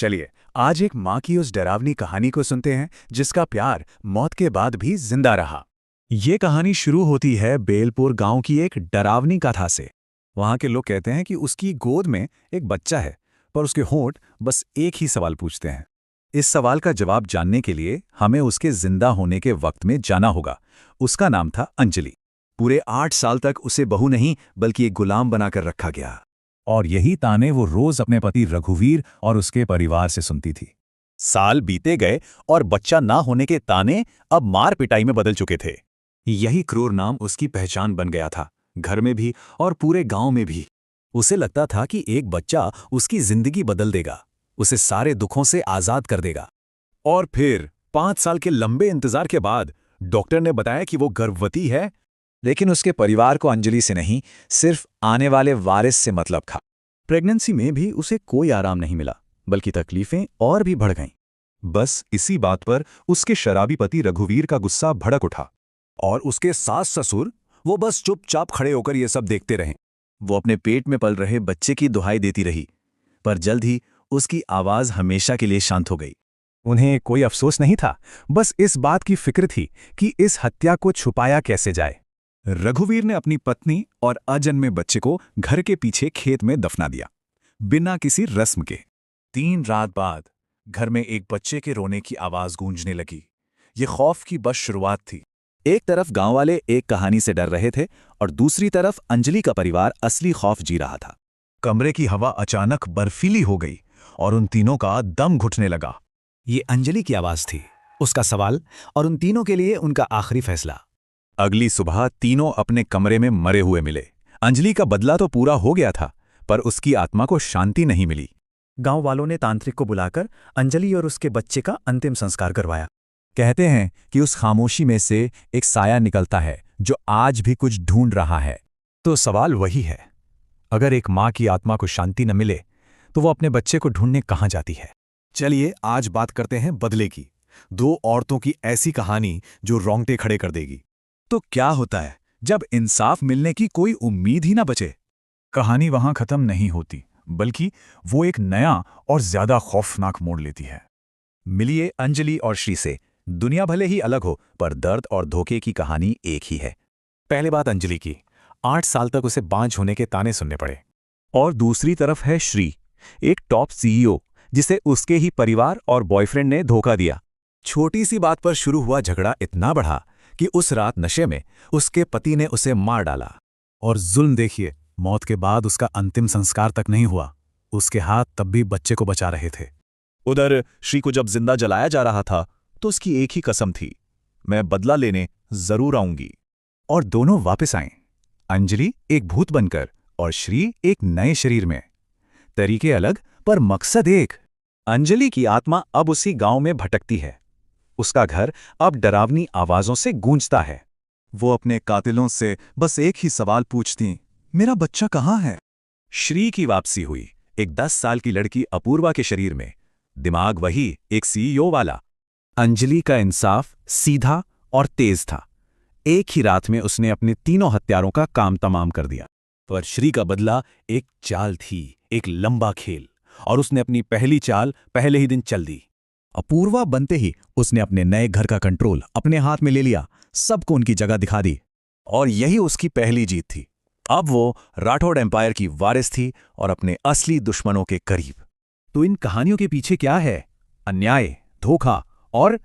चलिए आज एक माँ की उस डरावनी कहानी को सुनते हैं जिसका प्यार मौत के बाद भी जिंदा रहा। ये कहानी शुरू होती है बेलपुर गांव की एक डरावनी कथा से। वहाँ के लोग कहते हैं कि उसकी गोद में एक बच्चा है, पर उसके होंठ बस एक ही सवाल पूछते हैं। इस सवाल का जवाब जानने के लिए हमें उसके जिंदा होने के वक्त में जाना होगा। उसका नाम था अंजलि। पूरे 8 साल तक उसे बहू नहीं बल्कि एक गुलाम बनाकर रखा गया। और यही ताने वो रोज अपने पति रघुवीर और उसके परिवार से सुनती थी। साल बीते गए और बच्चा ना होने के ताने अब मार पिटाई में बदल चुके थे। यही क्रूर नाम उसकी पहचान बन गया था, घर में भी और पूरे गांव में भी। उसे लगता था कि एक बच्चा उसकी जिंदगी बदल देगा, उसे सारे दुखों से आजाद कर देगा। और फिर 5 साल के लंबे इंतजार के बाद डॉक्टर ने बताया कि वो गर्भवती है। लेकिन उसके परिवार को अंजलि से नहीं, सिर्फ आने वाले वारिस से मतलब था। प्रेगनेंसी में भी उसे कोई आराम नहीं मिला, बल्कि तकलीफें और भी बढ़ गईं। बस इसी बात पर उसके शराबी पति रघुवीर का गुस्सा भड़क उठा और उसके सास ससुर वो बस चुपचाप खड़े होकर ये सब देखते रहे। वो अपने पेट में पल रहे बच्चे की दुहाई देती रही, पर जल्द ही उसकी आवाज हमेशा के लिए शांत हो गई। उन्हें कोई अफसोस नहीं था, बस इस बात की फिक्र थी कि इस हत्या को छुपाया कैसे जाए। रघुवीर ने अपनी पत्नी और अजन्मे बच्चे को घर के पीछे खेत में दफना दिया, बिना किसी रस्म के। 3 रात बाद घर में एक बच्चे के रोने की आवाज गूंजने लगी। ये खौफ की बस शुरुआत थी। एक तरफ गांव वाले एक कहानी से डर रहे थे और दूसरी तरफ अंजलि का परिवार असली खौफ जी रहा था। कमरे की हवा अचानक बर्फीली हो गई और उन तीनों का दम घुटने लगा। ये अंजलि की आवाज थी, उसका सवाल और उन तीनों के लिए उनका आखिरी फैसला। अगली सुबह तीनों अपने कमरे में मरे हुए मिले। अंजलि का बदला तो पूरा हो गया था, पर उसकी आत्मा को शांति नहीं मिली। गांव वालों ने तांत्रिक को बुलाकर अंजलि और उसके बच्चे का अंतिम संस्कार करवाया। कहते हैं कि उस खामोशी में से एक साया निकलता है जो आज भी कुछ ढूंढ रहा है। तो सवाल वही है, अगर एक माँ की आत्मा को शांति न मिले तो वो अपने बच्चे को ढूंढने कहाँ जाती है। चलिए आज बात करते हैं बदले की। 2 औरतों की ऐसी कहानी जो रोंगटे खड़े कर देगी। तो क्या होता है जब इंसाफ मिलने की कोई उम्मीद ही ना बचे? कहानी वहां खत्म नहीं होती, बल्कि वो एक नया और ज्यादा खौफनाक मोड़ लेती है। मिलिए अंजलि और श्री से। दुनिया भले ही अलग हो, पर दर्द और धोखे की कहानी एक ही है। पहले बात अंजलि की, 8 साल तक उसे बांझ होने के ताने सुनने पड़े। और दूसरी तरफ है श्री, एक टॉप सीईओ जिसे उसके ही परिवार और बॉयफ्रेंड ने धोखा दिया। छोटी सी बात पर शुरू हुआ झगड़ा इतना बढ़ा कि उस रात नशे में उसके पति ने उसे मार डाला। और जुल्म देखिए, मौत के बाद उसका अंतिम संस्कार तक नहीं हुआ। उसके हाथ तब भी बच्चे को बचा रहे थे। उधर श्री को जब जिंदा जलाया जा रहा था तो उसकी एक ही कसम थी, मैं बदला लेने जरूर आऊंगी। और दोनों वापस आए, अंजलि एक भूत बनकर और श्री एक नए शरीर में। तरीके अलग पर मकसद एक। अंजलि की आत्मा अब उसी गांव में भटकती है। उसका घर अब डरावनी आवाजों से गूंजता है। वो अपने कातिलों से बस एक ही सवाल पूछती, मेरा बच्चा कहाँ है? श्री की वापसी हुई, एक 10 साल की लड़की अपूर्वा के शरीर में, दिमाग वही, एक सीईओ वाला। अंजलि का इंसाफ सीधा और तेज था। एक ही रात में उसने अपने तीनों हत्यारों का काम तमाम कर दिया। पर श्री का बदला एक चाल थी, एक लंबा खेल, और उसने अपनी पहली चाल पहले ही दिन चल दी। अपूर्वा बनते ही उसने अपने नए घर का कंट्रोल अपने हाथ में ले लिया, सबको उनकी जगह दिखा दी। और यही उसकी पहली जीत थी। अब वो राठौड़ एम्पायर की वारिस थी और अपने असली दुश्मनों के करीब। तो इन कहानियों के पीछे क्या है? अन्याय, धोखा और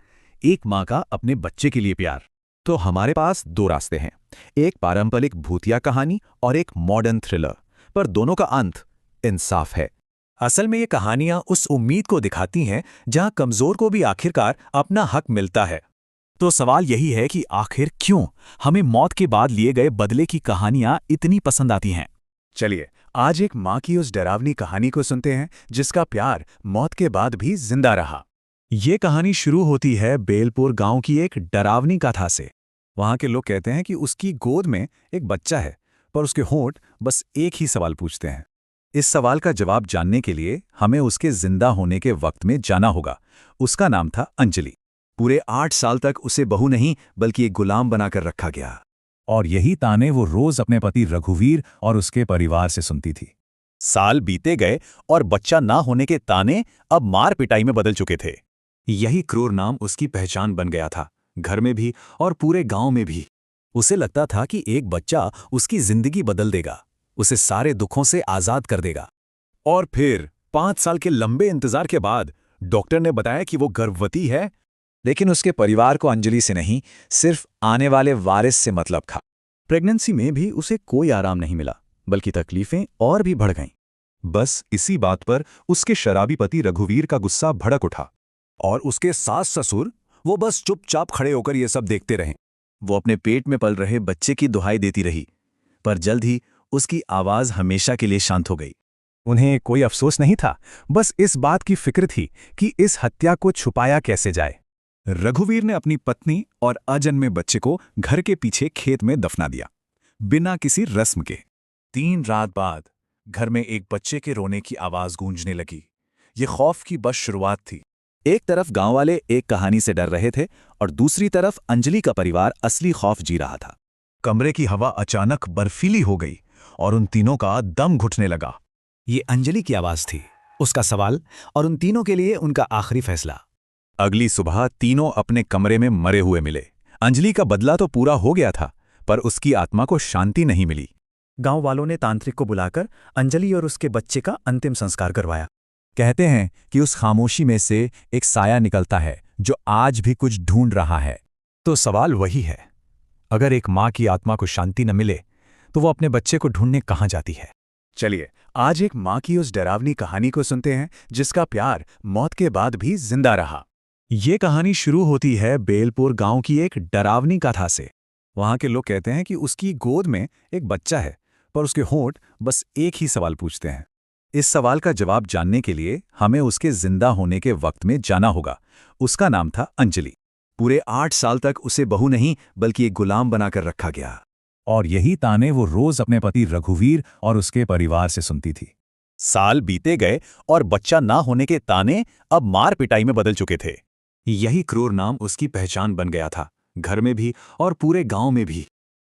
एक माँ का अपने बच्चे के लिए प्यार। तो हमारे पास 2 रास्ते हैं, एक पारंपरिक भूतिया कहानी और एक मॉडर्न थ्रिलर, पर दोनों का अंत इंसाफ है। असल में ये कहानियां उस उम्मीद को दिखाती हैं जहां कमजोर को भी आखिरकार अपना हक मिलता है। तो सवाल यही है कि आखिर क्यों हमें मौत के बाद लिए गए बदले की कहानियां इतनी पसंद आती हैं? चलिए आज एक माँ की उस डरावनी कहानी को सुनते हैं जिसका प्यार मौत के बाद भी जिंदा रहा। ये कहानी शुरू होती है बेलपुर गांव की एक डरावनी कथा से। वहाँ के लोग कहते हैं कि उसकी गोद में एक बच्चा है, पर उसके होंठ बस एक ही सवाल पूछते हैं। इस सवाल का जवाब जानने के लिए हमें उसके जिंदा होने के वक्त में जाना होगा। उसका नाम था अंजलि। पूरे 8 साल तक उसे बहू नहीं बल्कि एक गुलाम बनाकर रखा गया। और यही ताने वो रोज अपने पति रघुवीर और उसके परिवार से सुनती थी। साल बीते गए और बच्चा ना होने के ताने अब मार पिटाई में बदल चुके थे। यही क्रूर नाम उसकी पहचान बन गया था, घर में भी और पूरे गांव में भी। उसे लगता था कि एक बच्चा उसकी जिंदगी बदल देगा, उसे सारे दुखों से आजाद कर देगा। और फिर 5 साल के लंबे इंतजार के बाद डॉक्टर ने बताया कि वो गर्भवती है। लेकिन उसके परिवार को अंजलि से नहीं, सिर्फ आने वाले वारिस से मतलब था। प्रेगनेंसी में भी उसे कोई आराम नहीं मिला, बल्कि तकलीफें और भी बढ़ गईं। बस इसी बात पर उसके शराबी पति रघुवीर का गुस्सा भड़क उठा। और उसके सास ससुर, वो बस चुपचाप खड़े होकर ये सब देखते रहे। वो अपने पेट में पल रहे बच्चे की दुहाई देती रही, पर जल्द ही उसकी आवाज हमेशा के लिए शांत हो गई। उन्हें कोई अफसोस नहीं था, बस इस बात की फिक्र थी कि इस हत्या को छुपाया कैसे जाए। रघुवीर ने अपनी पत्नी और अजन्मे बच्चे को घर के पीछे खेत में दफना दिया, बिना किसी रस्म के। 3 रात बाद घर में एक बच्चे के रोने की आवाज गूंजने लगी। ये खौफ की बस शुरुआत थी। एक तरफ गांव वाले एक कहानी से डर रहे थे और दूसरी तरफ अंजलि का परिवार असली खौफ जी रहा था। कमरे की हवा अचानक बर्फीली हो गई और उन तीनों का दम घुटने लगा। ये अंजलि की आवाज थी, उसका सवाल, और उन तीनों के लिए उनका आखिरी फैसला। अगली सुबह तीनों अपने कमरे में मरे हुए मिले। अंजलि का बदला तो पूरा हो गया था, पर उसकी आत्मा को शांति नहीं मिली। गांव वालों ने तांत्रिक को बुलाकर अंजलि और उसके बच्चे का अंतिम संस्कार करवाया। कहते हैं कि उस खामोशी में से एक साया निकलता है जो आज भी कुछ ढूंढ रहा है। तो सवाल वही है, अगर एक माँ की आत्मा को शांति न मिले तो वो अपने बच्चे को ढूंढने कहाँ जाती है? चलिए आज एक माँ की उस डरावनी कहानी को सुनते हैं जिसका प्यार मौत के बाद भी जिंदा रहा। ये कहानी शुरू होती है बेलपुर गांव की एक डरावनी कथा से। वहां के लोग कहते हैं कि उसकी गोद में एक बच्चा है, पर उसके होंठ बस एक ही सवाल पूछते हैं। इस सवाल का जवाब जानने के लिए हमें उसके जिंदा होने के वक्त में जाना होगा। उसका नाम था अंजलि। पूरे 8 साल तक उसे बहू नहीं बल्कि एक गुलाम बनाकर रखा गया। और यही ताने वो रोज अपने पति रघुवीर और उसके परिवार से सुनती थी। साल बीते गए और बच्चा ना होने के ताने अब मार पिटाई में बदल चुके थे। यही क्रूर नाम उसकी पहचान बन गया था, घर में भी और पूरे गांव में भी।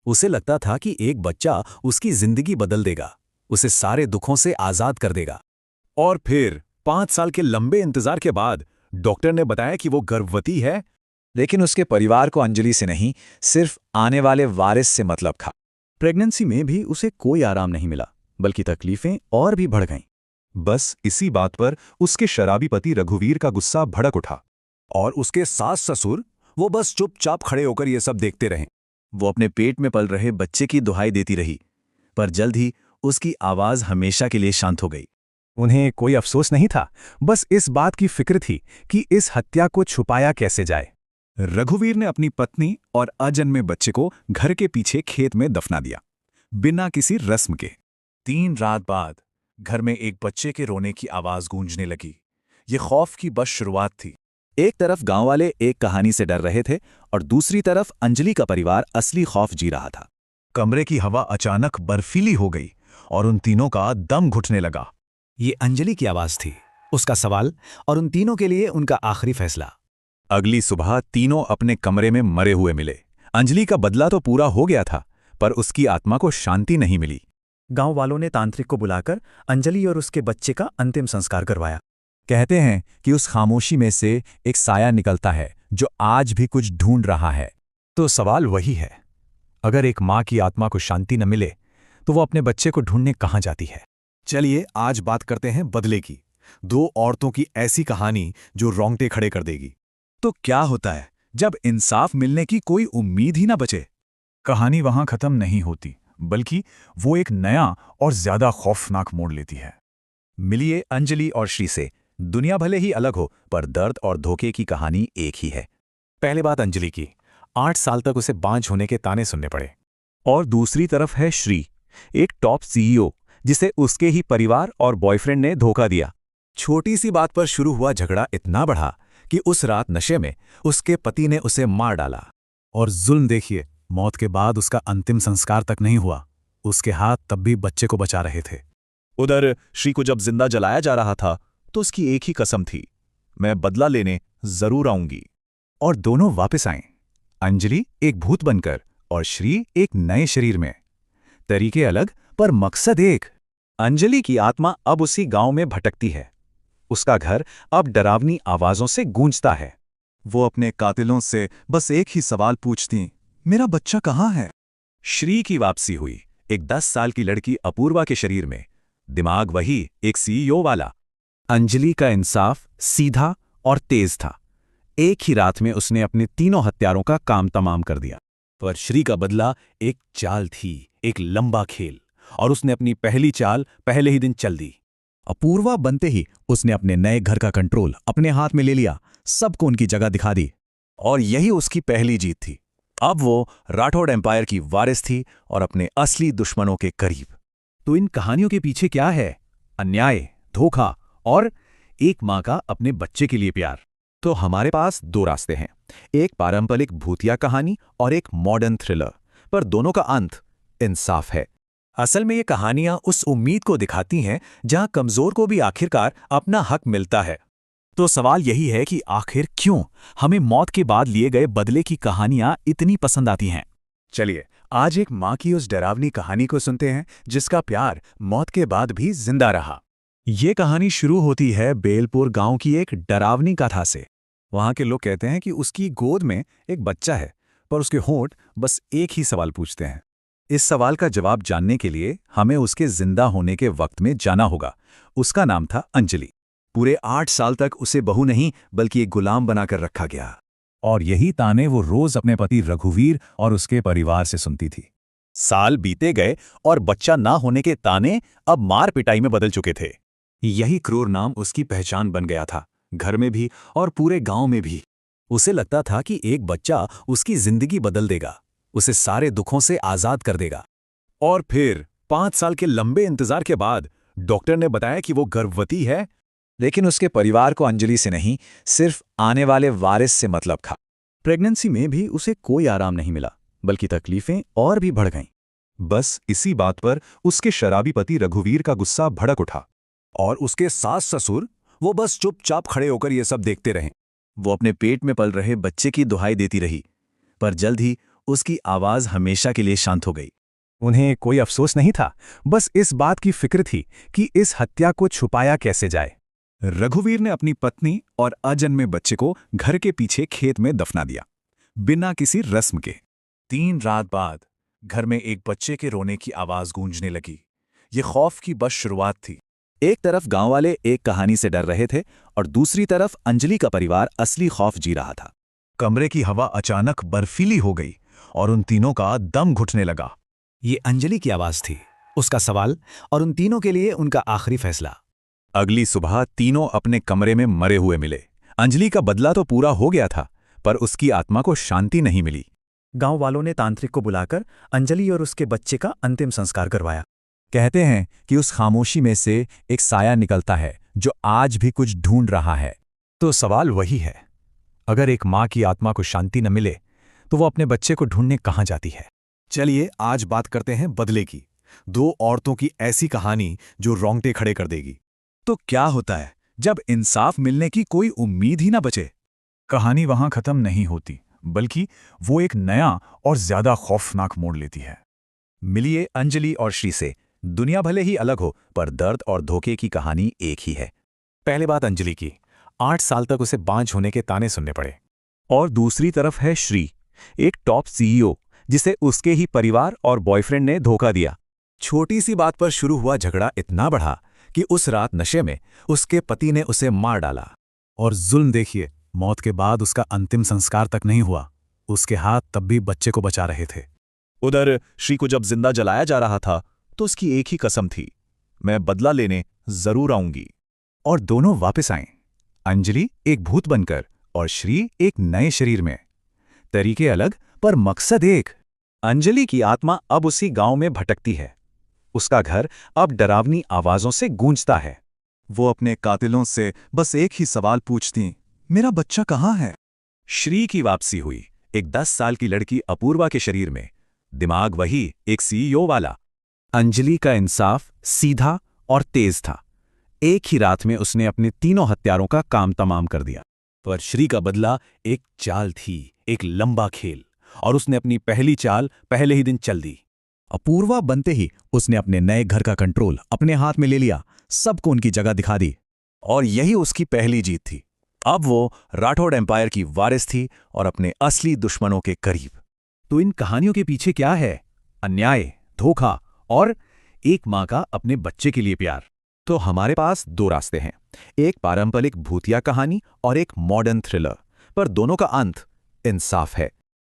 उसे लगता था कि एक बच्चा उसकी जिंदगी बदल देगा, उसे सारे दुखों से आजाद कर देगा। और फिर 5 साल के लंबे इंतजार के बाद डॉक्टर ने बताया कि वो गर्भवती है। लेकिन उसके परिवार को अंजलि से नहीं, सिर्फ आने वाले वारिस से मतलब था। प्रेगनेंसी में भी उसे कोई आराम नहीं मिला, बल्कि तकलीफें और भी बढ़ गईं। बस इसी बात पर उसके शराबी पति रघुवीर का गुस्सा भड़क उठा। और उसके सास ससुर, वो बस चुपचाप खड़े होकर ये सब देखते रहे। वो अपने पेट में पल रहे बच्चे की दुहाई देती रही, पर जल्द ही उसकी आवाज हमेशा के लिए शांत हो गई। उन्हें कोई अफसोस नहीं था, बस इस बात की फिक्र थी कि इस हत्या को छुपाया कैसे जाए। रघुवीर ने अपनी पत्नी और अजन्मे बच्चे को घर के पीछे खेत में दफना दिया, बिना किसी रस्म के। 3 रात बाद घर में एक बच्चे के रोने की आवाज गूंजने लगी। ये खौफ की बस शुरुआत थी। एक तरफ गांव वाले एक कहानी से डर रहे थे और दूसरी तरफ अंजलि का परिवार असली खौफ जी रहा था। कमरे की हवा अचानक बर्फीली हो गई और उन तीनों का दम घुटने लगा। ये अंजलि की आवाज थी, उसका सवाल, और उन तीनों के लिए उनका आखिरी फैसला। अगली सुबह तीनों अपने कमरे में मरे हुए मिले। अंजलि का बदला तो पूरा हो गया था, पर उसकी आत्मा को शांति नहीं मिली। गांव वालों ने तांत्रिक को बुलाकर अंजलि और उसके बच्चे का अंतिम संस्कार करवाया। कहते हैं कि उस खामोशी में से एक साया निकलता है जो आज भी कुछ ढूंढ रहा है। तो सवाल वही है, अगर एक माँ की आत्मा को शांति न मिले तो वो अपने बच्चे को ढूंढने कहाँ जाती है? चलिए आज बात करते हैं बदले की। 2 औरतों की ऐसी कहानी जो रोंगटे खड़े कर देगी। तो क्या होता है जब इंसाफ मिलने की कोई उम्मीद ही ना बचे? कहानी वहां खत्म नहीं होती, बल्कि वो एक नया और ज्यादा खौफनाक मोड़ लेती है। मिलिए अंजलि और श्री से। दुनिया भले ही अलग हो, पर दर्द और धोखे की कहानी एक ही है। पहले बात अंजलि की, 8 साल तक उसे बांझ होने के ताने सुनने पड़े। और दूसरी तरफ है श्री, एक टॉप सीईओ जिसे उसके ही परिवार और बॉयफ्रेंड ने धोखा दिया। छोटी सी बात पर शुरू हुआ झगड़ा इतना बढ़ा कि उस रात नशे में उसके पति ने उसे मार डाला। और जुल्म देखिए, मौत के बाद उसका अंतिम संस्कार तक नहीं हुआ। उसके हाथ तब भी बच्चे को बचा रहे थे। उधर श्री को जब जिंदा जलाया जा रहा था तो उसकी एक ही कसम थी, मैं बदला लेने जरूर आऊंगी। और दोनों वापस आए, अंजलि एक भूत बनकर और श्री एक नए शरीर में। तरीके अलग पर मकसद एक। अंजलि की आत्मा अब उसी गांव में भटकती है। उसका घर अब डरावनी आवाजों से गूंजता है। वो अपने कातिलों से बस एक ही सवाल पूछती, मेरा बच्चा कहाँ है? श्री की वापसी हुई, एक 10 साल की लड़की अपूर्वा के शरीर में। दिमाग वही, एक सीईओ वाला। अंजलि का इंसाफ सीधा और तेज था। एक ही रात में उसने अपने तीनों हत्यारों का काम तमाम कर दिया। पर श्री का बदला एक चाल थी, एक लंबा खेल, और उसने अपनी पहली चाल पहले ही दिन चल दी। अपूर्वा बनते ही उसने अपने नए घर का कंट्रोल अपने हाथ में ले लिया, सबको उनकी जगह दिखा दी। और यही उसकी पहली जीत थी। अब वो राठौड़ एम्पायर की वारिस थी और अपने असली दुश्मनों के करीब। तो इन कहानियों के पीछे क्या है? अन्याय, धोखा और एक माँ का अपने बच्चे के लिए प्यार। तो हमारे पास 2 रास्ते हैं, एक पारंपरिक भूतिया कहानी और एक मॉडर्न थ्रिलर, पर दोनों का अंत इंसाफ है। असल में ये कहानियां उस उम्मीद को दिखाती हैं जहां कमजोर को भी आखिरकार अपना हक मिलता है। तो सवाल यही है कि आखिर क्यों हमें मौत के बाद लिए गए बदले की कहानियां इतनी पसंद आती हैं? चलिए आज एक माँ की उस डरावनी कहानी को सुनते हैं जिसका प्यार मौत के बाद भी जिंदा रहा। ये कहानी शुरू होती है बेलपुर गांव की एक डरावनी कथा से। वहां के लोग कहते हैं कि उसकी गोद में एक बच्चा है, पर उसके होंठ बस एक ही सवाल पूछते हैं। इस सवाल का जवाब जानने के लिए हमें उसके जिंदा होने के वक्त में जाना होगा। उसका नाम था अंजलि। पूरे 8 साल तक उसे बहू नहीं बल्कि एक गुलाम बनाकर रखा गया। और यही ताने वो रोज अपने पति रघुवीर और उसके परिवार से सुनती थी। साल बीते गए और बच्चा ना होने के ताने अब मार पिटाई में बदल चुके थे। यही क्रूर नाम उसकी पहचान बन गया था, घर में भी और पूरे गांव में भी। उसे लगता था कि एक बच्चा उसकी जिंदगी बदल देगा, उसे सारे दुखों से आजाद कर देगा। और फिर 5 साल के लंबे इंतजार के बाद डॉक्टर ने बताया कि वो गर्भवती है। लेकिन उसके परिवार को अंजलि से नहीं, सिर्फ आने वाले वारिस से मतलब था। प्रेगनेंसी में भी उसे कोई आराम नहीं मिला, बल्कि तकलीफें और भी बढ़ गईं। बस इसी बात पर उसके शराबी पति रघुवीर का गुस्सा भड़क उठा। और उसके सास ससुर, वो बस चुपचाप खड़े होकर ये सब देखते रहे। वो अपने पेट में पल रहे बच्चे की दुहाई देती रही, पर जल्द ही उसकी आवाज हमेशा के लिए शांत हो गई। उन्हें कोई अफसोस नहीं था, बस इस बात की फिक्र थी कि इस हत्या को छुपाया कैसे जाए। रघुवीर ने अपनी पत्नी और अजन्मे बच्चे को घर के पीछे खेत में दफना दिया, बिना किसी रस्म के। 3 रात बाद घर में एक बच्चे के रोने की आवाज गूंजने लगी। ये खौफ की बस शुरुआत थी। एक तरफ गांव वाले एक कहानी से डर रहे थे और दूसरी तरफ अंजलि का परिवार असली खौफ जी रहा था। कमरे की हवा अचानक बर्फीली हो गई और उन तीनों का दम घुटने लगा। ये अंजलि की आवाज थी, उसका सवाल और उन तीनों के लिए उनका आखिरी फैसला। अगली सुबह तीनों अपने कमरे में मरे हुए मिले। अंजलि का बदला तो पूरा हो गया था, पर उसकी आत्मा को शांति नहीं मिली। गांव वालों ने तांत्रिक को बुलाकर अंजलि और उसके बच्चे का अंतिम संस्कार करवाया। कहते हैं कि उस खामोशी में से एक साया निकलता है जो आज भी कुछ ढूंढ रहा है। तो सवाल वही है, अगर एक माँ की आत्मा को शांति न मिले तो वो अपने बच्चे को ढूंढने कहाँ जाती है? चलिए आज बात करते हैं बदले की। 2 औरतों की ऐसी कहानी जो रोंगटे खड़े कर देगी। तो क्या होता है जब इंसाफ मिलने की कोई उम्मीद ही ना बचे? कहानी वहां खत्म नहीं होती, बल्कि वो एक नया और ज्यादा खौफनाक मोड़ लेती है। मिलिए अंजलि और श्री से। दुनिया भले ही अलग हो, पर दर्द और धोखे की कहानी एक ही है। पहले बात अंजलि की, 8 साल तक उसे बांझ होने के ताने सुनने पड़े। और दूसरी तरफ है श्री, एक टॉप सीईओ जिसे उसके ही परिवार और बॉयफ्रेंड ने धोखा दिया। छोटी सी बात पर शुरू हुआ झगड़ा इतना बढ़ा कि उस रात नशे में उसके पति ने उसे मार डाला। और जुल्म देखिए, मौत के बाद उसका अंतिम संस्कार तक नहीं हुआ। उसके हाथ तब भी बच्चे को बचा रहे थे। उधर श्री को जब जिंदा जलाया जा रहा था तो उसकी एक ही कसम थी, मैं बदला लेने जरूर आऊंगी। और दोनों वापस आए, अंजलि एक भूत बनकर और श्री एक नए शरीर में। तरीके अलग पर मकसद एक। अंजलि की आत्मा अब उसी गांव में भटकती है। उसका घर अब डरावनी आवाजों से गूंजता है। वो अपने कातिलों से बस एक ही सवाल पूछती, मेरा बच्चा कहाँ है? श्री की वापसी हुई, एक 10 साल की लड़की अपूर्वा के शरीर में। दिमाग वही, एक सीईओ वाला। अंजलि का इंसाफ सीधा और तेज था। एक ही रात में उसने अपने तीनों हत्यारों का काम तमाम कर दिया। पर श्री का बदला एक चाल थी, एक लंबा खेल, और उसने अपनी पहली चाल पहले ही दिन चल दी। अपूर्वा बनते ही उसने अपने नए घर का कंट्रोल अपने हाथ में ले लिया, सबको उनकी जगह दिखा दी। और यही उसकी पहली जीत थी। अब वो राठौड़ एम्पायर की वारिस थी और अपने असली दुश्मनों के करीब। तो इन कहानियों के पीछे क्या है? अन्याय, धोखा और एक माँ का अपने बच्चे के लिए प्यार। तो हमारे पास दो रास्ते हैं, एक पारंपरिक भूतिया कहानी और एक मॉडर्न थ्रिलर, पर दोनों का अंत इंसाफ है।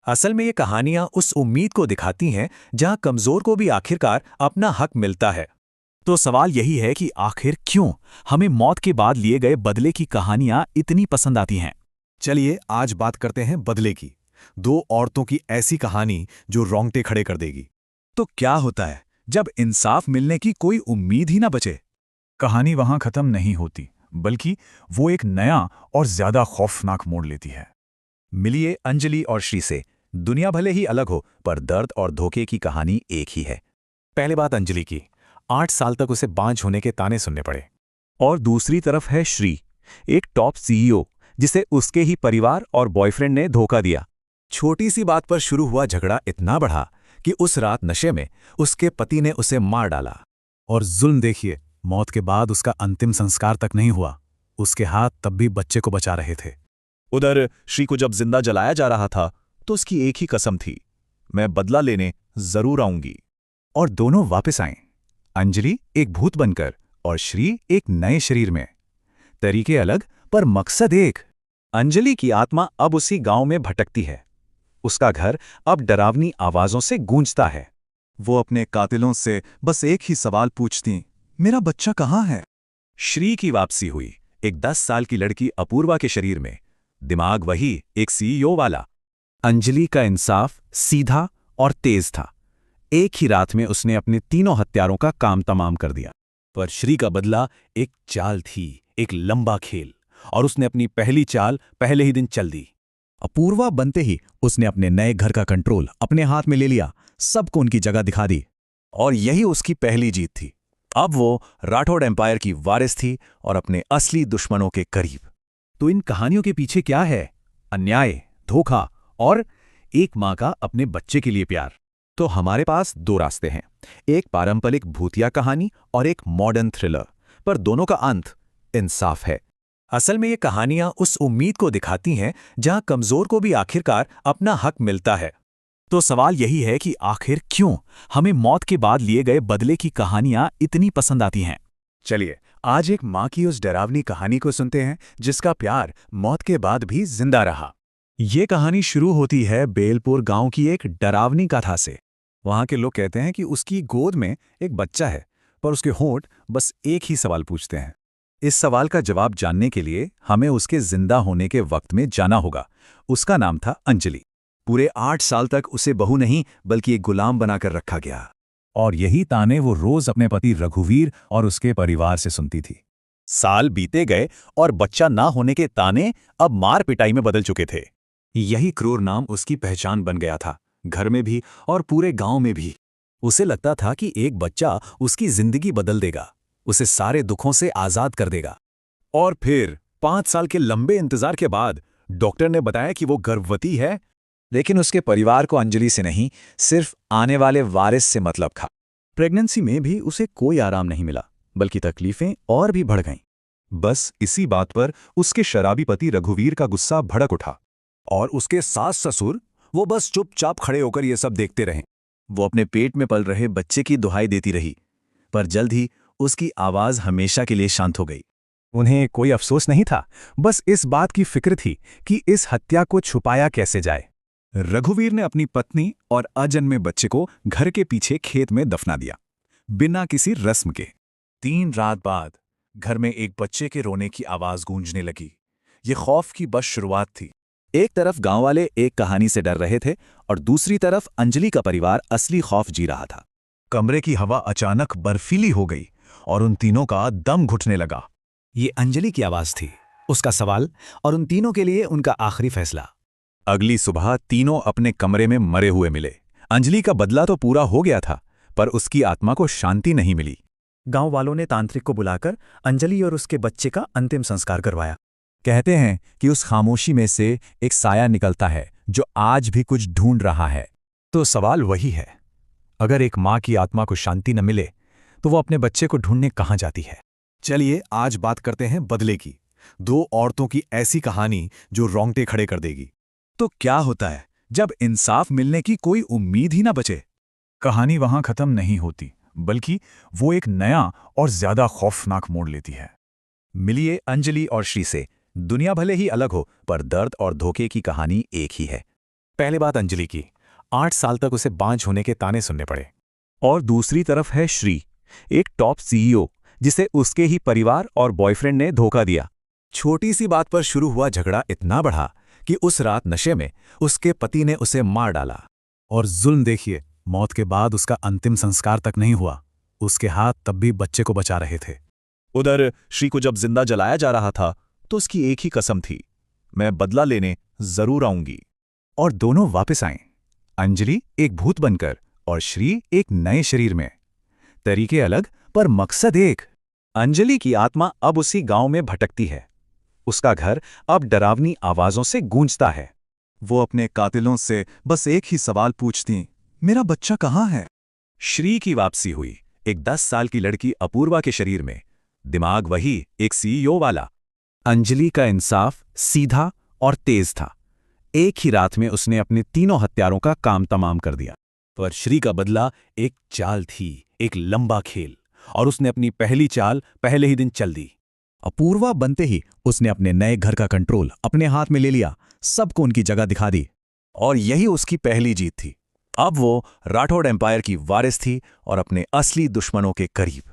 असल में ये कहानियां उस उम्मीद को दिखाती हैं जहां कमजोर को भी आखिरकार अपना हक मिलता है। तो सवाल यही है कि आखिर क्यों हमें मौत के बाद लिए गए बदले की कहानियां इतनी पसंद आती हैं? चलिए आज बात करते हैं बदले की, दो औरतों की ऐसी कहानी जो रोंगटे खड़े कर देगी। तो क्या होता है जब इंसाफ मिलने की कोई उम्मीद ही ना बचे? कहानी वहां खत्म नहीं होती, बल्कि वो एक नया और ज्यादा खौफनाक मोड़ लेती है। मिलिए अंजलि और श्री से। दुनिया भले ही अलग हो, पर दर्द और धोखे की कहानी एक ही है। पहले बात अंजलि की, 8 साल तक उसे बांझ होने के ताने सुनने पड़े। और दूसरी तरफ है श्री, एक टॉप सीईओ जिसे उसके ही परिवार और बॉयफ्रेंड ने धोखा दिया। छोटी सी बात पर शुरू हुआ झगड़ा इतना बढ़ा कि उस रात नशे में उसके पति ने उसे मार डाला। और जुल्म देखिए, मौत के बाद उसका अंतिम संस्कार तक नहीं हुआ। उसके हाथ तब भी बच्चे को बचा रहे थे। उधर श्री को जब जिंदा जलाया जा रहा था तो उसकी एक ही कसम थी, मैं बदला लेने जरूर आऊंगी। और दोनों वापस आए, अंजलि एक भूत बनकर और श्री एक नए शरीर में। तरीके अलग पर मकसद एक। अंजलि की आत्मा अब उसी गांव में भटकती है। उसका घर अब डरावनी आवाजों से गूंजता है। वो अपने कातिलों से बस एक ही सवाल पूछती, मेरा बच्चा कहाँ है? श्री की वापसी हुई, एक 10 साल की लड़की अपूर्वा के शरीर में, दिमाग वही, एक सीईओ वाला। अंजलि का इंसाफ सीधा और तेज था। एक ही रात में उसने अपने तीनों हत्यारों का काम तमाम कर दिया। पर श्री का बदला एक चाल थी, एक लंबा खेल, और उसने अपनी पहली चाल पहले ही दिन चल दी। अपूर्वा बनते ही उसने अपने नए घर का कंट्रोल अपने हाथ में ले लिया, सबको उनकी जगह दिखा दी। और यही उसकी पहली जीत थी। अब वो राठौड़ एम्पायर की वारिस थी और अपने असली दुश्मनों के करीब। तो इन कहानियों के पीछे क्या है? अन्याय, धोखा और एक माँ का अपने बच्चे के लिए प्यार। तो हमारे पास दो रास्ते हैं, एक पारंपरिक भूतिया कहानी और एक मॉडर्न थ्रिलर, पर दोनों का अंत इंसाफ है। असल में ये कहानियां उस उम्मीद को दिखाती हैं जहां कमजोर को भी आखिरकार अपना हक मिलता है। तो सवाल यही है कि आखिर क्यों हमें मौत के बाद लिए गए बदले की कहानियां इतनी पसंद आती हैं? चलिए आज एक माँ की उस डरावनी कहानी को सुनते हैं जिसका प्यार मौत के बाद भी जिंदा रहा। ये कहानी शुरू होती है बेलपुर गांव की एक डरावनी कथा से। वहां के लोग कहते हैं कि उसकी गोद में एक बच्चा है, पर उसके होंठ बस एक ही सवाल पूछते हैं। इस सवाल का जवाब जानने के लिए हमें उसके जिंदा होने के वक्त में जाना होगा। उसका नाम था अंजलि। पूरे 8 साल तक उसे बहू नहीं बल्कि एक गुलाम बनाकर रखा गया। और यही ताने वो रोज अपने पति रघुवीर और उसके परिवार से सुनती थी। साल बीते गए और बच्चा ना होने के ताने अब मार पिटाई में बदल चुके थे। यही क्रूर नाम उसकी पहचान बन गया था, घर में भी और पूरे गांव में भी। उसे लगता था कि एक बच्चा उसकी जिंदगी बदल देगा, उसे सारे दुखों से आजाद कर देगा। और फिर 5 साल के लंबे इंतजार के बाद डॉक्टर ने बताया कि वो गर्भवती है। लेकिन उसके परिवार को अंजलि से नहीं, सिर्फ आने वाले वारिस से मतलब था। प्रेगनेंसी में भी उसे कोई आराम नहीं मिला, बल्कि तकलीफें और भी बढ़ गईं। बस इसी बात पर उसके शराबी पति रघुवीर का गुस्सा भड़क उठा। और उसके सास ससुर वो बस चुपचाप खड़े होकर ये सब देखते रहे। वो अपने पेट में पल रहे बच्चे की दुहाई देती रही, पर जल्द ही उसकी आवाज हमेशा के लिए शांत हो गई। उन्हें कोई अफसोस नहीं था, बस इस बात की फिक्र थी कि इस हत्या को छुपाया कैसे जाए। रघुवीर ने अपनी पत्नी और अजन्मे बच्चे को घर के पीछे खेत में दफना दिया, बिना किसी रस्म के। 3 रात बाद घर में एक बच्चे के रोने की आवाज गूंजने लगी। ये खौफ की बस शुरुआत थी। एक तरफ गांव वाले एक कहानी से डर रहे थे और दूसरी तरफ अंजलि का परिवार असली खौफ जी रहा था। कमरे की हवा अचानक बर्फीली हो गई और उन तीनों का दम घुटने लगा। ये अंजलि की आवाज थी, उसका सवाल और उन तीनों के लिए उनका आखिरी फैसला। अगली सुबह तीनों अपने कमरे में मरे हुए मिले। अंजलि का बदला तो पूरा हो गया था, पर उसकी आत्मा को शांति नहीं मिली। गांव वालों ने तांत्रिक को बुलाकर अंजलि और उसके बच्चे का अंतिम संस्कार करवाया। कहते हैं कि उस खामोशी में से एक साया निकलता है जो आज भी कुछ ढूंढ रहा है। तो सवाल वही है, अगर एक माँ की आत्मा को शांति न मिले तो वो अपने बच्चे को ढूंढने कहाँ जाती है। चलिए आज बात करते हैं बदले की। दो औरतों की ऐसी कहानी जो रोंगटे खड़े कर देगी। तो क्या होता है जब इंसाफ मिलने की कोई उम्मीद ही ना बचे? कहानी वहां खत्म नहीं होती, बल्कि वो एक नया और ज्यादा खौफनाक मोड़ लेती है। मिलिए अंजलि और श्री से। दुनिया भले ही अलग हो, पर दर्द और धोखे की कहानी एक ही है। पहले बात अंजलि की। 8 साल तक उसे बांझ होने के ताने सुनने पड़े। और दूसरी तरफ है श्री, एक टॉप सीईओ जिसे उसके ही परिवार और बॉयफ्रेंड ने धोखा दिया। छोटी सी बात पर शुरू हुआ झगड़ा इतना बढ़ा कि उस रात नशे में उसके पति ने उसे मार डाला। और जुल्म देखिए, मौत के बाद उसका अंतिम संस्कार तक नहीं हुआ। उसके हाथ तब भी बच्चे को बचा रहे थे। उधर श्री को जब जिंदा जलाया जा रहा था तो उसकी एक ही कसम थी, मैं बदला लेने जरूर आऊंगी। और दोनों वापस आए, अंजलि एक भूत बनकर और श्री एक नए शरीर में। तरीके अलग पर मकसद एक। अंजलि की आत्मा अब उसी गांव में भटकती है। उसका घर अब डरावनी आवाजों से गूंजता है। वो अपने कातिलों से बस एक ही सवाल पूछती, मेरा बच्चा कहाँ है? श्री की वापसी हुई, एक 10 साल की लड़की अपूर्वा के शरीर में। दिमाग वही, एक सीईओ वाला। अंजलि का इंसाफ सीधा और तेज था। एक ही रात में उसने अपने तीनों हत्यारों का काम तमाम कर दिया। पर श्री का बदला एक चाल थी, एक लंबा खेल, और उसने अपनी पहली चाल पहले ही दिन चल दी। अपूर्वा बनते ही उसने अपने नए घर का कंट्रोल अपने हाथ में ले लिया, सबको उनकी जगह दिखा दी। और यही उसकी पहली जीत थी। अब वो राठौड़ एम्पायर की वारिस थी और अपने असली दुश्मनों के करीब।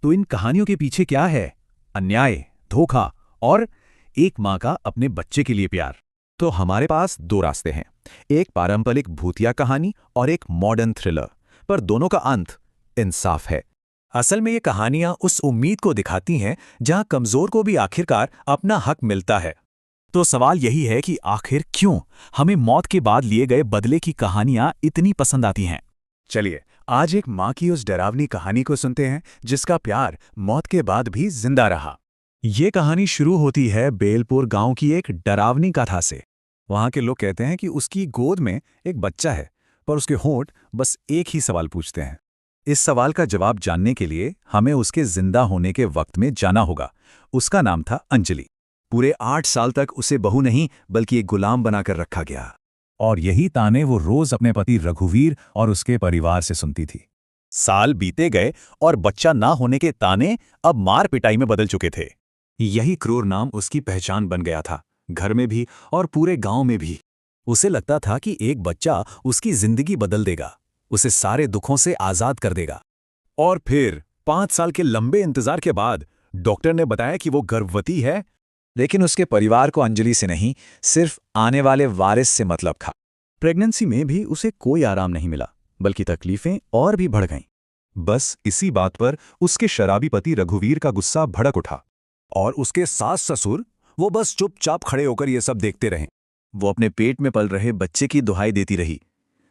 तो इन कहानियों के पीछे क्या है? अन्याय, धोखा और एक माँ का अपने बच्चे के लिए प्यार। तो हमारे पास 2 रास्ते हैं, एक पारंपरिक भूतिया कहानी और एक मॉडर्न थ्रिलर, पर दोनों का अंत इंसाफ है। असल में ये कहानियां उस उम्मीद को दिखाती हैं जहां कमजोर को भी आखिरकार अपना हक मिलता है। तो सवाल यही है कि आखिर क्यों हमें मौत के बाद लिए गए बदले की कहानियां इतनी पसंद आती हैं। चलिए आज एक माँ की उस डरावनी कहानी को सुनते हैं जिसका प्यार मौत के बाद भी जिंदा रहा। ये कहानी शुरू होती है बेलपुर गांव की एक डरावनी कथा से। वहां के लोग कहते हैं कि उसकी गोद में एक बच्चा है, पर उसके होंठ बस एक ही सवाल पूछते हैं। इस सवाल का जवाब जानने के लिए हमें उसके जिंदा होने के वक्त में जाना होगा। उसका नाम था अंजलि। पूरे 8 साल तक उसे बहू नहीं बल्कि एक गुलाम बनाकर रखा गया। और यही ताने वो रोज अपने पति रघुवीर और उसके परिवार से सुनती थी। साल बीते गए और बच्चा ना होने के ताने अब मार पिटाई में बदल चुके थे। यही क्रूर नाम उसकी पहचान बन गया था, घर में भी और पूरे गांव में भी। उसे लगता था कि एक बच्चा उसकी जिंदगी बदल देगा, उसे सारे दुखों से आजाद कर देगा। और फिर 5 साल के लंबे इंतजार के बाद डॉक्टर ने बताया कि वो गर्भवती है। लेकिन उसके परिवार को अंजलि से नहीं, सिर्फ आने वाले वारिस से मतलब था। प्रेगनेंसी में भी उसे कोई आराम नहीं मिला, बल्कि तकलीफें और भी बढ़ गईं। बस इसी बात पर उसके शराबी पति रघुवीर का गुस्सा भड़क उठा। और उसके सास ससुर वो बस चुपचाप खड़े होकर ये सब देखते रहे। वो अपने पेट में पल रहे बच्चे की दुहाई देती रही,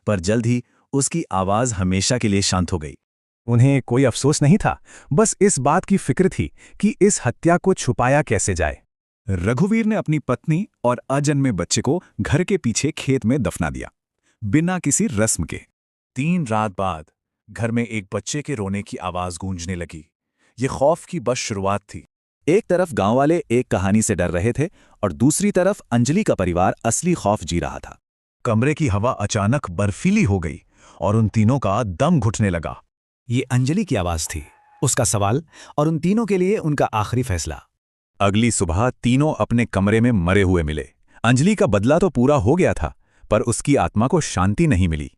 पर जल्द ही उसकी आवाज हमेशा के लिए शांत हो गई। उन्हें कोई अफसोस नहीं था, बस इस बात की फिक्र थी कि इस हत्या को छुपाया कैसे जाए। रघुवीर ने अपनी पत्नी और अजन्मे बच्चे को घर के पीछे खेत में दफना दिया, बिना किसी रस्म के। 3 रात बाद घर में एक बच्चे के रोने की आवाज गूंजने लगी। ये खौफ की बस शुरुआत थी। एक तरफ गांव वाले एक कहानी से डर रहे थे और दूसरी तरफ अंजलि का परिवार असली खौफ जी रहा था। कमरे की हवा अचानक बर्फीली हो गई और उन तीनों का दम घुटने लगा। ये अंजलि की आवाज थी, उसका सवाल और उन तीनों के लिए उनका आखिरी फैसला। अगली सुबह तीनों अपने कमरे में मरे हुए मिले। अंजलि का बदला तो पूरा हो गया था, पर उसकी आत्मा को शांति नहीं मिली।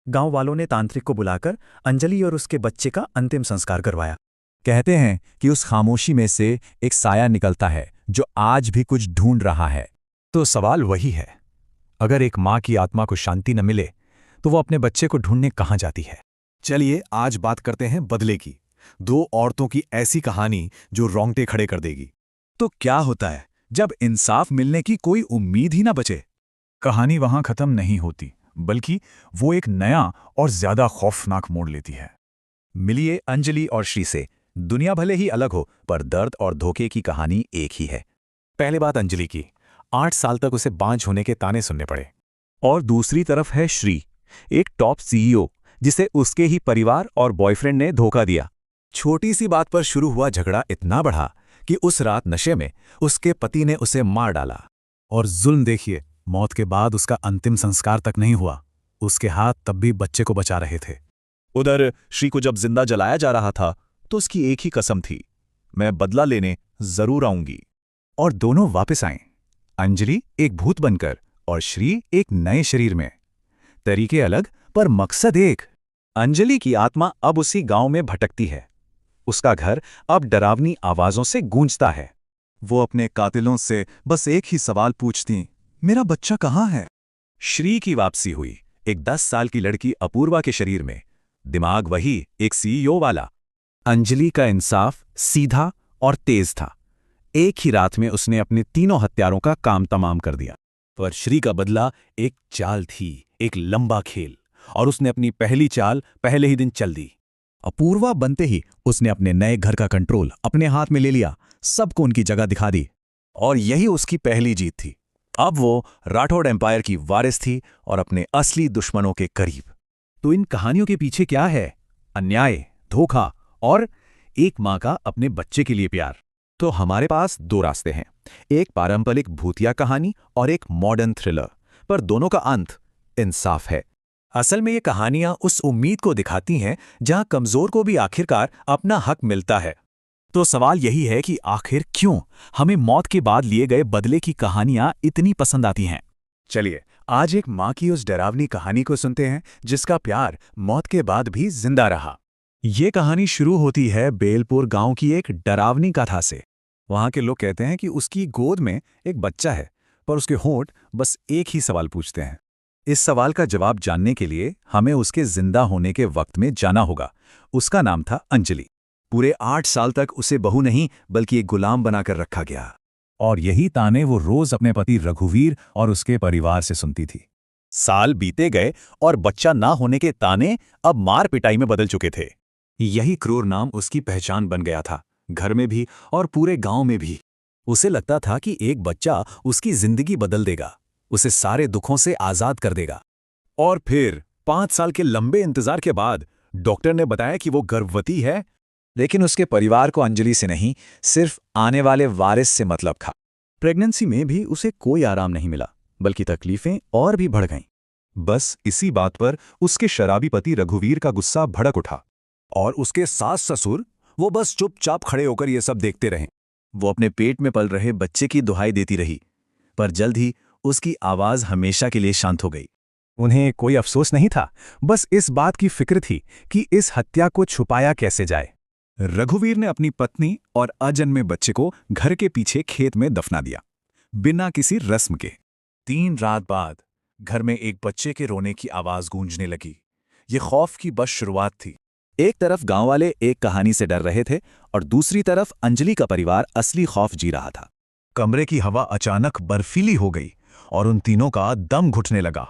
गांव वालों ने तांत्रिक को बुलाकर अंजलि और उसके बच्चे का अंतिम संस्कार करवाया। कहते हैं कि उस खामोशी में से एक साया निकलता है जो आज भी कुछ ढूंढ रहा है। तो सवाल वही है, अगर एक माँ की आत्मा को शांति न मिले तो वो अपने बच्चे को ढूंढने कहाँ जाती है। चलिए आज बात करते हैं बदले की। 2 औरतों की ऐसी कहानी जो रोंगटे खड़े कर देगी। तो क्या होता है जब इंसाफ मिलने की कोई उम्मीद ही ना बचे? कहानी वहां खत्म नहीं होती, बल्कि वो एक नया और ज्यादा खौफनाक मोड़ लेती है। मिलिए अंजलि और श्री से। दुनिया भले ही अलग हो, पर दर्द और धोखे की कहानी एक ही है। पहले बात अंजलि की। 8 साल तक उसे बांझ होने के ताने सुनने पड़े। और दूसरी तरफ है श्री, एक टॉप सीईओ जिसे उसके ही परिवार और बॉयफ्रेंड ने धोखा दिया। छोटी सी बात पर शुरू हुआ झगड़ा इतना बढ़ा कि उस रात नशे में उसके पति ने उसे मार डाला। और जुल्म देखिए, मौत के बाद उसका अंतिम संस्कार तक नहीं हुआ। उसके हाथ तब भी बच्चे को बचा रहे थे। उधर श्री को जब जिंदा जलाया जा रहा था तो उसकी एक ही कसम थी, मैं बदला लेने जरूर आऊंगी। और दोनों वापस आए, अंजलि एक भूत बनकर और श्री एक नए शरीर में। तरीके अलग पर मकसद एक। अंजलि की आत्मा अब उसी गांव में भटकती है। उसका घर अब डरावनी आवाजों से गूंजता है। वो अपने कातिलों से बस एक ही सवाल पूछती, मेरा बच्चा कहाँ है? श्री की वापसी हुई, एक 10 साल की लड़की अपूर्वा के शरीर में। दिमाग वही, एक सीईओ वाला। अंजलि का इंसाफ सीधा और तेज था। एक ही रात में उसने अपने तीनों हत्यारों का काम तमाम कर दिया। पर श्री का बदला एक चाल थी, एक लंबा खेल, और उसने अपनी पहली चाल पहले ही दिन चल दी। अपूर्वा बनते ही उसने अपने नए घर का कंट्रोल अपने हाथ में ले लिया, सबको उनकी जगह दिखा दी। और यही उसकी पहली जीत थी। अब वो राठौड़ एम्पायर की वारिस थी और अपने असली दुश्मनों के करीब। तो इन कहानियों के पीछे क्या है? अन्याय, धोखा और एक मां का अपने बच्चे के लिए प्यार। तो हमारे पास दो रास्ते हैं, एक पारंपरिक भूतिया कहानी और एक मॉडर्न थ्रिलर, पर दोनों का अंत इंसाफ है। असल में ये कहानियां उस उम्मीद को दिखाती हैं जहां कमजोर को भी आखिरकार अपना हक मिलता है। तो सवाल यही है कि आखिर क्यों हमें मौत के बाद लिए गए बदले की कहानियां इतनी पसंद आती हैं? चलिए आज एक मां की उस डरावनी कहानी को सुनते हैं जिसका प्यार मौत के बाद भी जिंदा रहा। ये कहानी शुरू होती है बेलपुर गांव की एक डरावनी कथा से। वहां के लोग कहते हैं कि उसकी गोद में एक बच्चा है, पर उसके होंठ बस एक ही सवाल पूछते हैं। इस सवाल का जवाब जानने के लिए हमें उसके जिंदा होने के वक्त में जाना होगा। उसका नाम था अंजलि। पूरे 8 साल तक उसे बहू नहीं बल्कि एक गुलाम बनाकर रखा गया। और यही ताने वो रोज अपने पति रघुवीर और उसके परिवार से सुनती थी। साल बीते गए और बच्चा ना होने के ताने अब मार पिटाई में बदल चुके थे। यही क्रूर नाम उसकी पहचान बन गया था, घर में भी और पूरे गांव में भी। उसे लगता था कि एक बच्चा उसकी जिंदगी बदल देगा, उसे सारे दुखों से आजाद कर देगा। और फिर 5 साल के लंबे इंतजार के बाद डॉक्टर ने बताया कि वो गर्भवती है। लेकिन उसके परिवार को अंजलि से नहीं, सिर्फ आने वाले वारिस से मतलब था। प्रेगनेंसी में भी उसे कोई आराम नहीं मिला, बल्कि तकलीफें और भी बढ़ गईं। बस इसी बात पर उसके शराबी पति रघुवीर का गुस्सा भड़क उठा। और उसके सास ससुर वो बस चुपचाप खड़े होकर ये सब देखते रहे। वो अपने पेट में पल रहे बच्चे की दुहाई देती रही, पर जल्द ही उसकी आवाज हमेशा के लिए शांत हो गई। उन्हें कोई अफसोस नहीं था, बस इस बात की फिक्र थी कि इस हत्या को छुपाया कैसे जाए। रघुवीर ने अपनी पत्नी और अजन्मे बच्चे को घर के पीछे खेत में दफना दिया, बिना किसी रस्म के। 3 रात बाद घर में एक बच्चे के रोने की आवाज गूंजने लगी। ये खौफ की बस शुरुआत थी। एक तरफ गांव वाले एक कहानी से डर रहे थे और दूसरी तरफ अंजलि का परिवार असली खौफ जी रहा था। कमरे की हवा अचानक बर्फीली हो गई और उन तीनों का दम घुटने लगा।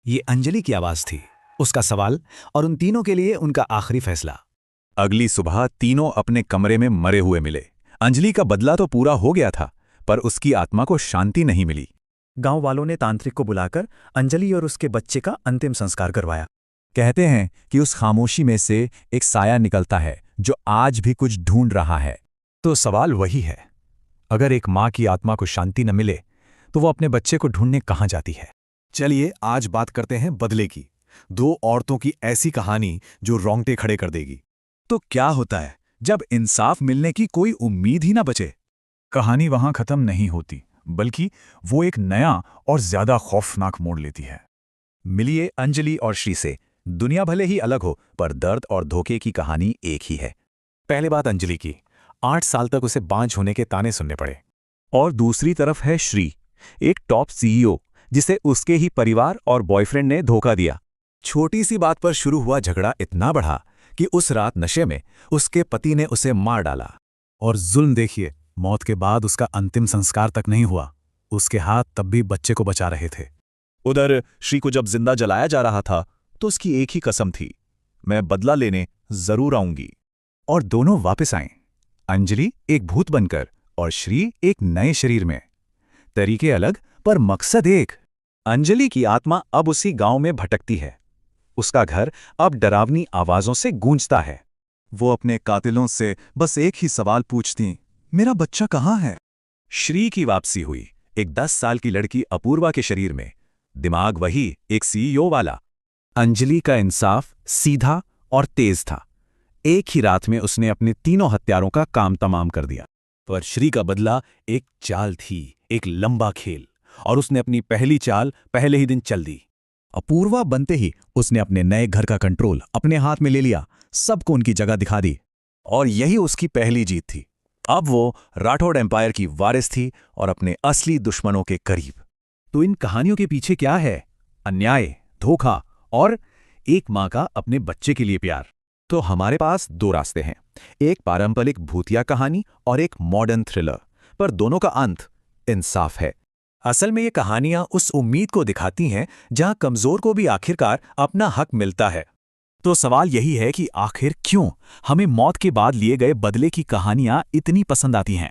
ये अंजलि की आवाज थी, उसका सवाल और उन तीनों के लिए उनका आखिरी फैसला। अगली सुबह तीनों अपने कमरे में मरे हुए मिले। अंजलि का बदला तो पूरा हो गया था, पर उसकी आत्मा को शांति नहीं मिली। गांव वालों ने तांत्रिक को बुलाकर अंजलि और उसके बच्चे का अंतिम संस्कार करवाया। कहते हैं कि उस खामोशी में से एक साया निकलता है जो आज भी कुछ ढूंढ रहा है। तो सवाल वही है, अगर एक माँ की आत्मा को शांति न मिले तो वो अपने बच्चे को ढूंढने कहाँ जाती है? चलिए आज बात करते हैं बदले की। 2 औरतों की ऐसी कहानी जो रोंगटे खड़े कर देगी। तो क्या होता है जब इंसाफ मिलने की कोई उम्मीद ही ना बचे? कहानी वहां खत्म नहीं होती, बल्कि वो एक नया और ज्यादा खौफनाक मोड़ लेती है। मिलिए अंजलि और श्री से। दुनिया भले ही अलग हो, पर दर्द और धोखे की कहानी एक ही है। पहले बात अंजलि की, 8 साल तक उसे बांझ होने के ताने सुनने पड़े। और दूसरी तरफ है श्री, एक टॉप सीईओ जिसे उसके ही परिवार और बॉयफ्रेंड ने धोखा दिया। छोटी सी बात पर शुरू हुआ झगड़ा इतना बढ़ा कि उस रात नशे में उसके पति ने उसे मार डाला। और जुल्म देखिए, मौत के बाद उसका अंतिम संस्कार तक नहीं हुआ। उसके हाथ तब भी बच्चे को बचा रहे थे। उधर श्री को जब जिंदा जलाया जा रहा था तो उसकी एक ही कसम थी, मैं बदला लेने जरूर आऊंगी। और दोनों वापस आए, अंजलि एक भूत बनकर और श्री एक नए शरीर में। तरीके अलग पर मकसद एक। अंजलि की आत्मा अब उसी गांव में भटकती है। उसका घर अब डरावनी आवाजों से गूंजता है। वो अपने कातिलों से बस एक ही सवाल पूछती, मेरा बच्चा कहाँ है? श्री की वापसी हुई, एक 10 साल की लड़की अपूर्वा के शरीर में। दिमाग वही, एक सीईओ वाला। अंजलि का इंसाफ सीधा और तेज था। एक ही रात में उसने अपने तीनों हत्यारों का काम तमाम कर दिया। पर श्री का बदला एक चाल थी, एक लंबा खेल, और उसने अपनी पहली चाल पहले ही दिन चल दी। अपूर्वा बनते ही उसने अपने नए घर का कंट्रोल अपने हाथ में ले लिया, सबको उनकी जगह दिखा दी। और यही उसकी पहली जीत थी। अब वो राठौड़ एम्पायर की वारिस थी और अपने असली दुश्मनों के करीब। तो इन कहानियों के पीछे क्या है? अन्याय, धोखा और एक मां का अपने बच्चे के लिए प्यार। तो हमारे पास 2 रास्ते हैं, एक पारंपरिक भूतिया कहानी और एक मॉडर्न थ्रिलर, पर दोनों का अंत इंसाफ है। असल में ये कहानियां उस उम्मीद को दिखाती हैं जहां कमजोर को भी आखिरकार अपना हक मिलता है। तो सवाल यही है कि आखिर क्यों हमें मौत के बाद लिए गए बदले की कहानियां इतनी पसंद आती हैं?